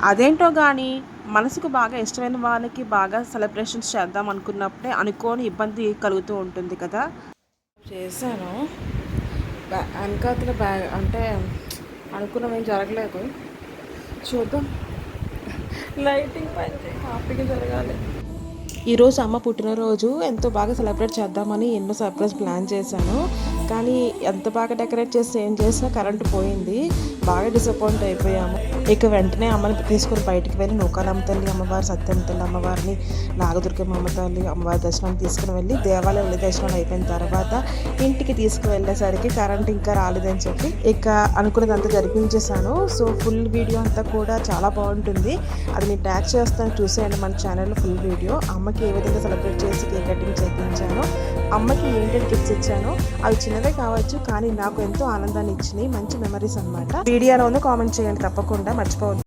అదేంటో కానీ మనసుకు బాగా ఇష్టమైన వాళ్ళకి బాగా సెలబ్రేషన్స్ చేద్దాం అనుకున్నప్పుడే అనుకోని ఇబ్బంది కలుగుతూ ఉంటుంది కదా. చేశాను వెనకాతల బ్యాగ్ అంటే అనుకున్నవేం జరగలేదు. చూద్దాం, లైటింగ్ పైన హ్యాపీగా జరగాలి. ఈరోజు అమ్మ పుట్టినరోజు ఎంతో బాగా సెలబ్రేట్ చేద్దామని ఎన్నో సర్ప్రైజ్ ప్లాన్ చేశాను. కానీ ఎంత బాగా డెకరేట్ చేసి ఏం చేసినా కరెంటు పోయింది. బాగా డిసప్పాయింట్ అయిపోయాము. ఇక వెంటనే అమ్మని తీసుకొని బయటికి వెళ్ళి నూకాలమ్మ తల్లి అమ్మవారు, సత్యమ్మ తల్లి అమ్మవారిని, నాగదుర్గమ్మ అమ్మ తల్లి అమ్మవారి దర్శనం తీసుకుని వెళ్ళి దేవాలయం వెళ్ళి దర్శనం అయిపోయిన తర్వాత ఇంటికి తీసుకువెళ్ళేసరికి కరెంట్ ఇంకా రాలేదని చెప్పి ఇక అనుకున్నదంతా జరిపించేశాను. సో ఫుల్ వీడియో అంతా కూడా చాలా బాగుంటుంది. అది నేను ట్యాగ్ చేస్తాను, చూసేయండి మన ఛానల్లో ఫుల్ వీడియో. అమ్మకి ఏ విధంగా సెలబ్రేట్ చేసి కేక్ కటింగ్ చేయించాను, అమ్మకి ఏంటంటే గిఫ్ట్స్ ఇచ్చాను. అవి చిన్నదే కావచ్చు కానీ నాకు ఎంతో ఆనందాన్ని ఇచ్చినాయి, మంచి మెమరీస్ అనమాట. వీడియోలో కామెంట్ చేయండి తప్పకుండా, మర్చిపోవద్దు.